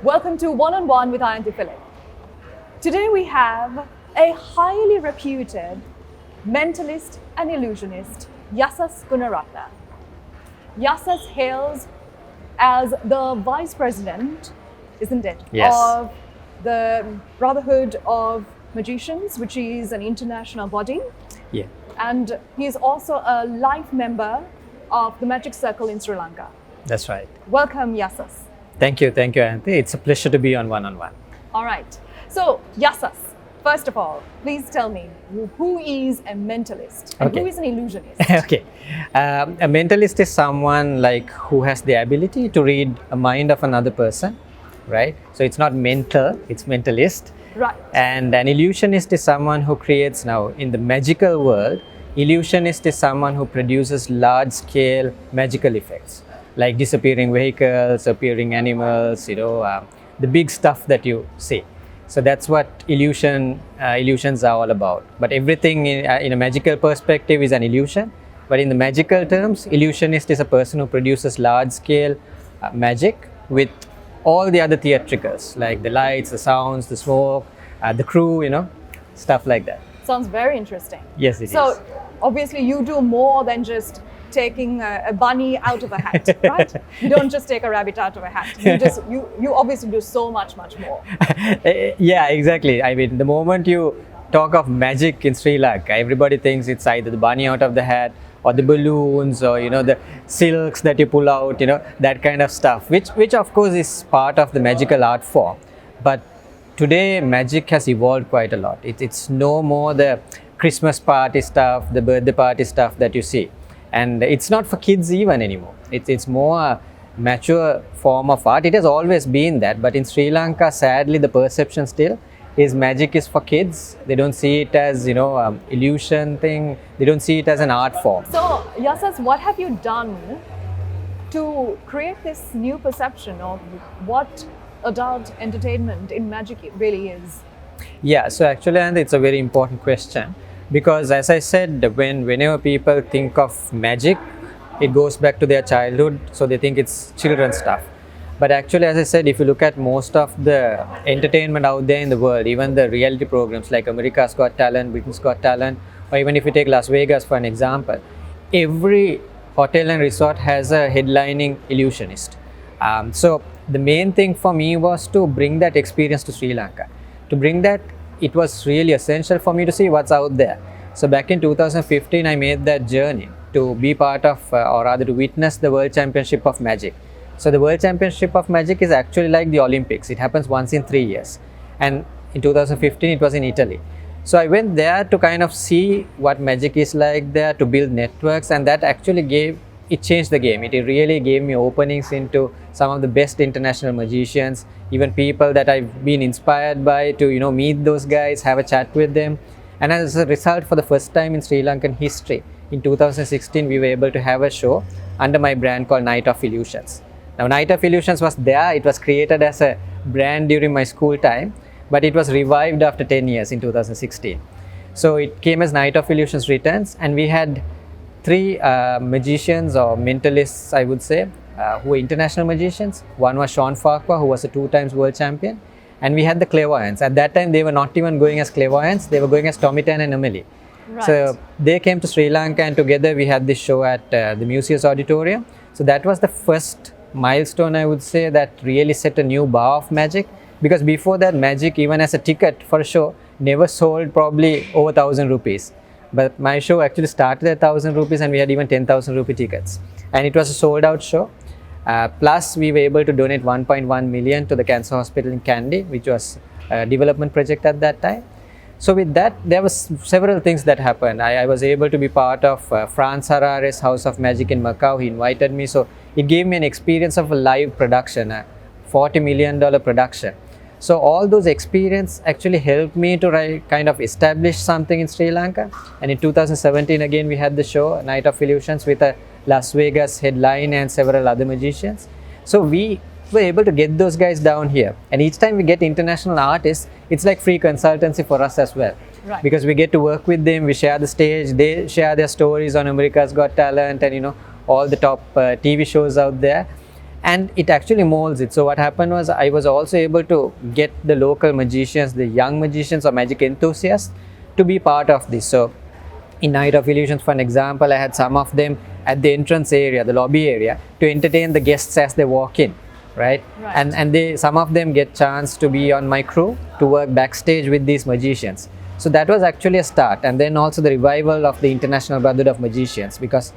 Welcome to One on One with Ayanthi Philip. Today we have a highly reputed mentalist and illusionist, Yasas Gunaratne. Yasas hails as the vice president, isn't it, Yes. of the Brotherhood of Magicians, which is an international body. Yeah, And he is also a life member of the Magic Circle in Sri Lanka. that's right. Welcome, Yasas. Thank you, Ayanthi. It's a pleasure to be on One on One. All right. So, Yasas, first of all, please tell me who is a mentalist and Okay. who is an illusionist? Okay, a mentalist is someone like who has the ability to read a mind of another person, right? So it's not mental, it's mentalist. Right. And an illusionist is someone who creates now in the magical world. Illusionist is someone who produces large-scale magical effects, like disappearing vehicles, appearing animals, the big stuff that you see. So that's what illusions are all about. But everything in a magical perspective is an illusion. But in the magical terms, illusionist is a person who produces large-scale magic with all the other theatricals, like the lights, the sounds, the smoke, the crew, stuff like that. Sounds very interesting. Yes, it is. So, obviously, you do more than just taking a bunny out of a hat, right? You don't just take a rabbit out of a hat. You obviously do so much more. Yeah, exactly. I mean, the moment you talk of magic in Sri Lanka, everybody thinks it's either the bunny out of the hat or the balloons or, the silks that you pull out, that kind of stuff, which of course is part of the magical art form. But today, magic has evolved quite a lot. It's no more the Christmas party stuff, the birthday party stuff that you see. And it's not for kids even anymore. It's more a mature form of art. It has always been that, but in Sri Lanka, sadly, the perception still is magic is for kids. They don't see it as, illusion thing. They don't see it as an art form. So, Yasas, what have you done to create this new perception of what adult entertainment in magic really is? Yeah, so actually, and it's a very important question. Because as I said, whenever people think of magic, it goes back to their childhood, so they think it's children's stuff. But actually, as I said, if you look at most of the entertainment out there in the world, even the reality programs like America's Got Talent, Britain's Got Talent, or even if you take Las Vegas for an example, every hotel and resort has a headlining illusionist. So the main thing for me was to bring that experience to Sri Lanka. To bring that, it was really essential for me to see what's out there. So back in 2015, I made that journey to be part of, or rather to witness the World Championship of Magic. So the World Championship of Magic is actually like the Olympics. It happens once in 3 years. And in 2015, it was in Italy. So I went there to kind of see what magic is like there, to build networks, and that actually changed the game. It really gave me openings into some of the best international magicians, even people that I've been inspired by to, meet those guys, have a chat with them. And as a result, for the first time in Sri Lankan history, in 2016, we were able to have a show under my brand called Night of Illusions. Now, Night of Illusions was there. It was created as a brand during my school time, but it was revived after 10 years in 2016. So it came as Night of Illusions Returns, and we had 3 magicians or mentalists, I would say, who were international magicians. One was Sean Farquhar, who was a 2 times world champion. And we had the clairvoyants. At that time, they were not even going as clairvoyants. They were going as Tommy Tan and Emily. Right. So they came to Sri Lanka, and together we had this show at the Museum's Auditorium. So that was the first milestone, I would say, that really set a new bar of magic. Because before that, magic, even as a ticket for a show, never sold probably over 1,000 rupees. But my show actually started at 1,000 rupees, and we had even 10,000 rupee tickets. And it was a sold out show. Plus, we were able to donate 1.1 million to the cancer hospital in Kandy, which was a development project at that time. So with that, there was several things that happened. I was able to be part of Franz Harare's House of Magic in Macau. He invited me. So it gave me an experience of a live production, a $40 million production. So all those experiences actually helped me to kind of establish something in Sri Lanka. And in 2017, again, we had the show, Night of Illusions, with a Las Vegas headline and several other magicians. So we were able to get those guys down here. And each time we get international artists, it's like free consultancy for us as well. Right. Because we get to work with them, we share the stage, they share their stories on America's Got Talent and all the top TV shows out there. and it actually molds it. So what happened was I was also able to get the local magicians, the young magicians or magic enthusiasts to be part of this. So in Night of Illusions, for an example, I had some of them at the entrance area, the lobby area, to entertain the guests as they walk in, right? And they, some of them get chance to be on my crew, to work backstage with these magicians. So that was actually a start. And then also the revival of the International Brotherhood of Magicians, because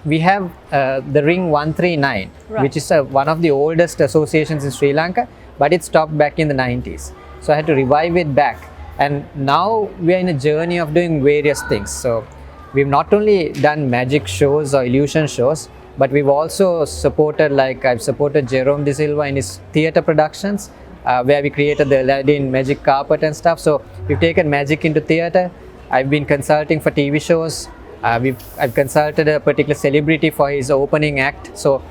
we have the Ring 139, which is one of the oldest associations in Sri Lanka, but it stopped back in the 90s. So I had to revive it back. And now we are in a journey of doing various things. So we've not only done magic shows or illusion shows, but we've also supported, like I've supported Jerome De Silva in his theatre productions, where we created the Aladdin magic carpet and stuff. So we've taken magic into theatre. I've been consulting for TV shows. I've consulted a particular celebrity for his opening act. So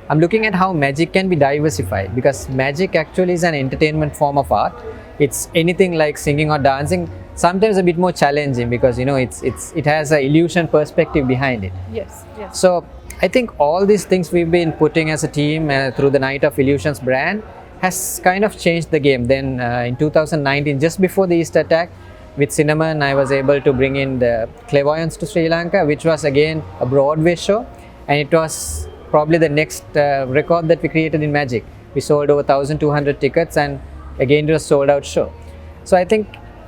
I'm looking at how magic can be diversified, because magic actually is an entertainment form of art. It's anything like singing or dancing, sometimes a bit more challenging, because it has an illusion perspective behind it. Yes. So I think all these things we've been putting as a team through the Night of Illusions brand has kind of changed the game. Then in 2019, just before the Easter attack, with Cinnamon, I was able to bring in the Clairvoyance to Sri Lanka, which was again a Broadway show, and it was probably the next record that we created in magic. We sold over 1,200 tickets, and again it was a sold out show. So I think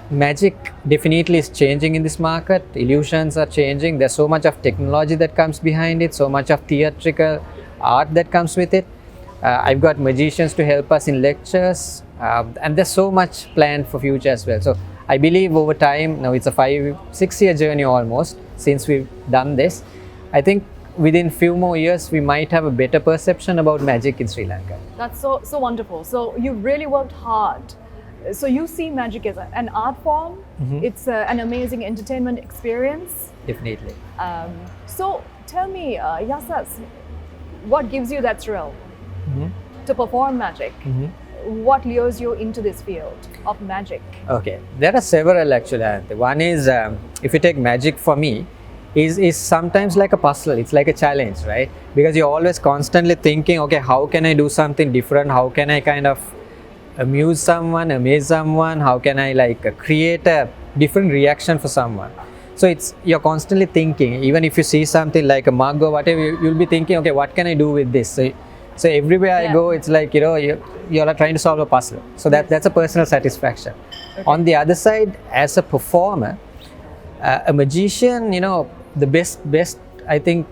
magic definitely is changing in this market. Illusions are changing. There's so much of technology that comes behind it, so much of theatrical art that comes with it. I've got magicians to help us in lectures, and there's so much planned for future as well. So I believe over time, now it's a 5-6 year journey almost since we've done this. I think within few more years we might have a better perception about magic in Sri Lanka. That's so wonderful. So you really worked hard. So you see magic as an art form. It's an amazing entertainment experience. Definitely. So tell me, Yasas, what gives you that thrill to perform magic? What lures you into this field of magic? Okay, there are several actually. One is, if you take magic for me, is sometimes like a puzzle. It's like a challenge, right? Because you're always constantly thinking, okay, how can I do something different? How can I kind of amuse someone, amaze someone? How can I like create a different reaction for someone? So you're constantly thinking. Even if you see something like a mug or whatever, you'll be thinking, okay, what can I do with this? So everywhere I go, it's like, you're trying to solve a puzzle. So that's a personal satisfaction. Okay. On the other side, as a performer, a magician, the best, I think,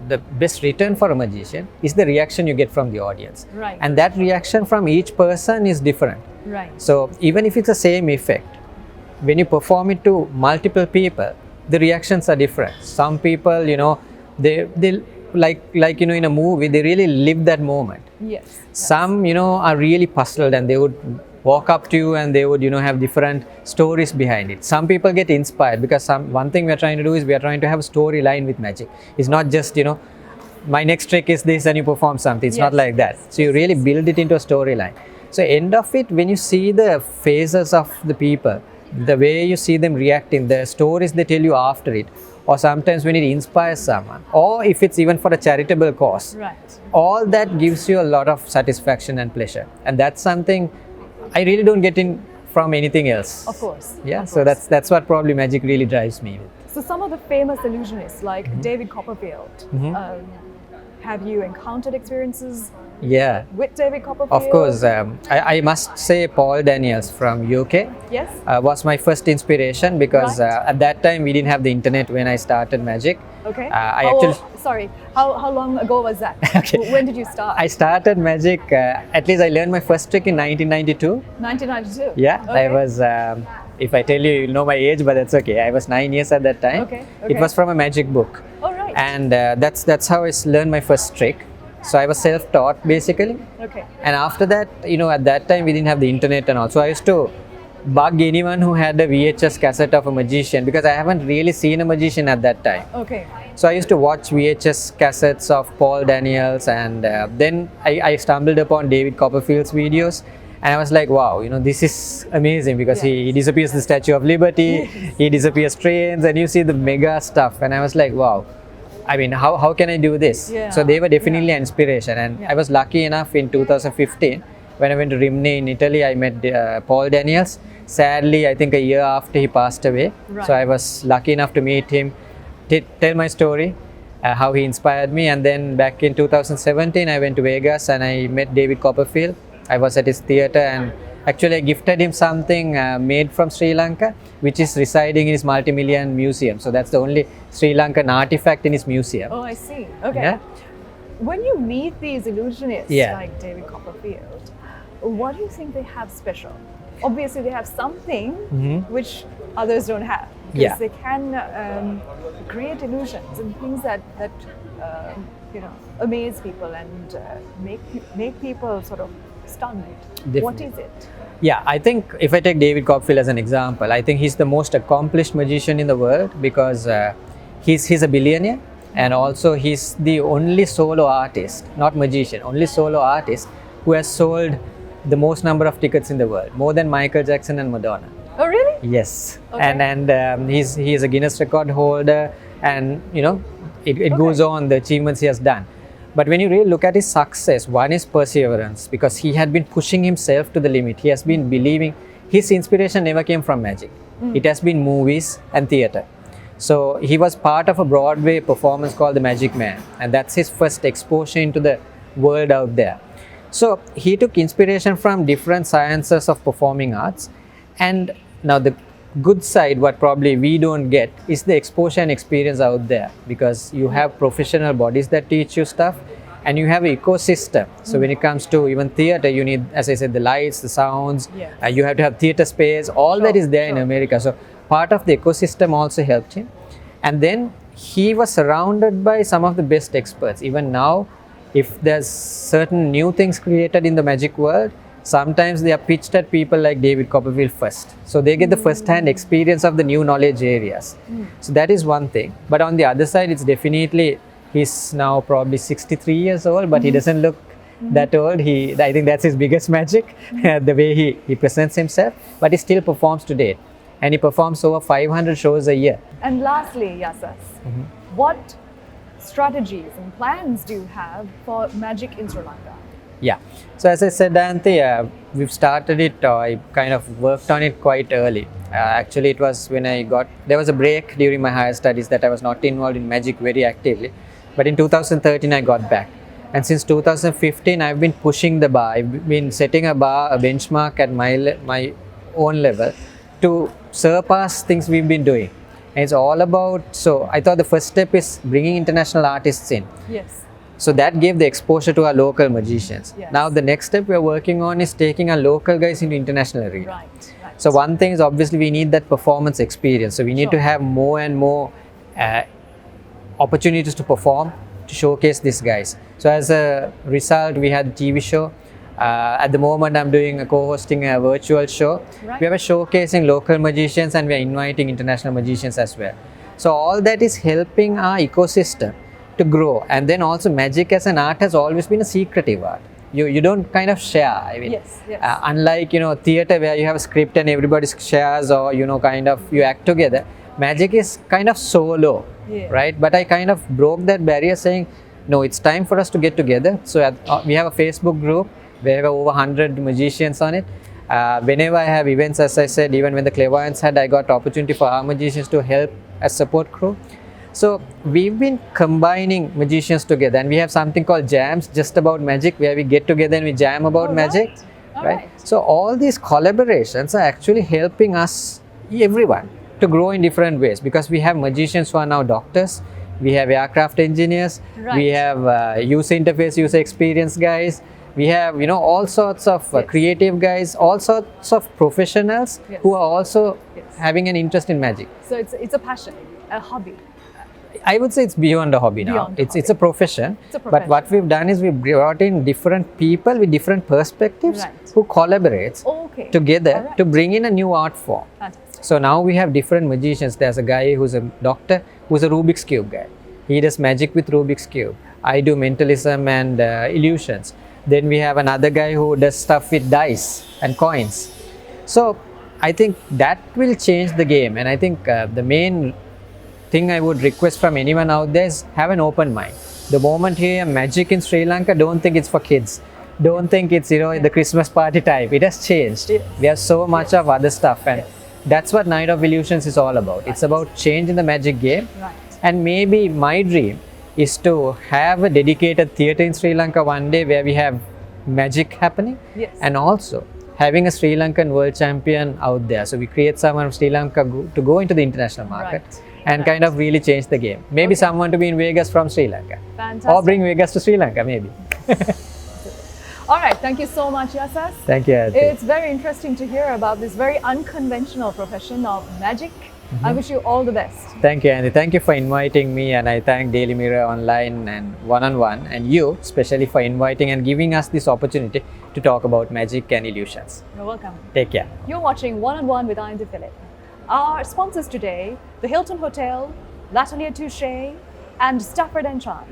the best return for a magician is the reaction you get from the audience. Right. And that reaction from each person is different. Right. So even if it's the same effect, when you perform it to multiple people, the reactions are different. Some people, they like in a movie, they really live that moment. Yes. Some are really puzzled, and they would walk up to you and they would have different stories behind it. Some people get inspired, because one thing we are trying to do is we are trying to have a storyline with magic. It's not just my next trick is this and you perform something. It's not like that. So you really build it into a storyline. So end of it, when you see the faces of the people, the way you see them reacting, the stories they tell you after it, or sometimes when it inspires someone, or if it's even for a charitable cause, all that gives you a lot of satisfaction and pleasure. And that's something I really don't get in from anything else. Of course. Yeah, so that's what probably magic really drives me. So some of the famous illusionists like David Copperfield, have you encountered experiences with David Copperfield? Of course. I must say Paul Daniels from UK was my first inspiration, because at that time we didn't have the internet when I started magic. Okay. How long ago was that? Okay. When did you start? I started magic, at least I learned my first trick in 1992. 1992? Yeah, okay. I was, if I tell you, you'll know my age, but that's okay. I was 9 years at that time. Okay. It was from a magic book. Oh, right. And that's how I learned my first trick. So I was self-taught basically. Okay. And after that, at that time we didn't have the internet and all. So I used to bug anyone who had a VHS cassette of a magician, because I haven't really seen a magician at that time. Okay. So I used to watch VHS cassettes of Paul Daniels, and then I stumbled upon David Copperfield's videos, and I was like, wow, this is amazing, because he disappears the Statue of Liberty, he disappears trains, and you see the mega stuff, and I was like, wow, I mean, how can I do this? Yeah. So they were definitely an inspiration. And Yeah. I was lucky enough in 2015, when I went to Rimini in Italy, I met Paul Daniels. Sadly, I think a year after he passed away. Right. So I was lucky enough to meet him, tell my story, how he inspired me. And then back in 2017, I went to Vegas and I met David Copperfield. I was at his theater, and actually I gifted him something made from Sri Lanka, which is residing in his multi-million museum. So that's the only Sri Lankan artifact in his museum. Oh, I see. Okay. Yeah. When you meet these illusionists Yeah. like David Copperfield, what do you think they have special? Obviously, they have something which others don't have. Because Yeah. they can create illusions and things that amaze people and make people sort of stunned. What Definitely. is it? Yeah, I think if I take David Copperfield as an example, I think he's the most accomplished magician in the world because he's a billionaire, and also he's the only solo artist, not magician, only solo artist who has sold the most number of tickets in the world, more than Michael Jackson and Madonna. Oh, really? Yes, Okay. and he's a Guinness record holder, and it goes on the achievements he has done. But when you really look at his success, one is perseverance, because he had been pushing himself to the limit. He has been believing. His inspiration never came from magic. It has been movies and theater. So he was part of a Broadway performance called The Magic Man, and that's his first exposure into the world out there. So he took inspiration from different sciences of performing arts, and now the good side, what probably we don't get, is the exposure and experience out there, because you have professional bodies that teach you stuff, and you have an ecosystem. So when it comes to even theater, you need, as I said, the lights, the sounds. Yes. You have to have theater space. All that is there in America. So part of the ecosystem also helped him. And then he was surrounded by some of the best experts. Even now, if there's certain new things created in the magic world, sometimes they are pitched at people like David Copperfield first. So they get the first-hand experience of the new knowledge areas. So that is one thing. But on the other side, it's definitely, he's now probably 63 years old, but he doesn't look that old. I think that's his biggest magic, the way he presents himself. But he still performs today. And he performs over 500 shows a year. And lastly, Yasas, what strategies and plans do you have for magic in Sri Lanka? Yeah. So as I said, Ayanthi, we've started it, I kind of worked on it quite early. Actually, it was when there was a break during my higher studies that I was not involved in magic very actively. But in 2013, I got back. And since 2015, I've been pushing the bar. I've been setting a benchmark at my own level to surpass things we've been doing. And it's all about, so I thought the first step is bringing international artists in. Yes. So that gave the exposure to our local magicians. Yes. Now the next step we're working on is taking our local guys into international arena. Right. So one thing is, obviously we need that performance experience. So we need to have more and more opportunities to perform, to showcase these guys. So as a result, we had a TV show. At the moment, I'm co-hosting a virtual show. Right. We are showcasing local magicians, and we are inviting international magicians as well. So all that is helping our ecosystem to grow. And then also, magic as an art has always been a secretive art. You don't kind of share. I mean, Yes. unlike theater where you have a script and everybody shares, or kind of you act together. Magic is kind of solo, right? But I kind of broke that barrier, saying, no, it's time for us to get together. So we have a Facebook group. We have over 100 magicians on it. Whenever I have events, as I said, even when the Clairvoyants had, I got opportunity for our magicians to help as support crew. So we've been combining magicians together, and we have something called jams, just about magic, where we get together and we jam about magic. Right? So all these collaborations are actually helping us, everyone, to grow in different ways, because we have magicians who are now doctors, we have aircraft engineers, we have user interface, user experience guys, we have all sorts of creative guys, all sorts of professionals who are also having an interest in magic. So it's a passion, a hobby. I would say it's beyond a hobby now. It's a profession. But what we've done is we've brought in different people with different perspectives who collaborate together to bring in a new art form. Fantastic. So now we have different magicians. There's a guy who's a doctor, who's a Rubik's Cube guy. He does magic with Rubik's Cube. I do mentalism and illusions. Then we have another guy who does stuff with dice and coins. So I think that will change the game. And I think the main thing I would request from anyone out there is have an open mind. The moment you hear magic in Sri Lanka, don't think it's for kids. Don't think it's, the Christmas party type. It has changed. Yes. We have so much of other stuff, and that's what Night of Illusions is all about. It's about change in the magic game. Right. And maybe my dream is to have a dedicated theatre in Sri Lanka one day where we have magic happening. Yes. And also having a Sri Lankan world champion out there. So we create someone from Sri Lanka to go into the international market. Right. And kind of really change the game. Maybe someone to be in Vegas from Sri Lanka. Fantastic. Or bring Vegas to Sri Lanka, maybe. All right, thank you so much, Yasas. Thank you, Ayanthi. It's very interesting to hear about this very unconventional profession of magic. I wish you all the best. Thank you, Andy. Thank you for inviting me, and I thank Daily Mirror Online and One-on-One, and you especially for inviting and giving us this opportunity to talk about magic and illusions. You're welcome. Take care. You're watching One-on-One with Ayanthi Philip. Our sponsors today, the Hilton Hotel, L'Atelier Touché, and Stafford & Chan.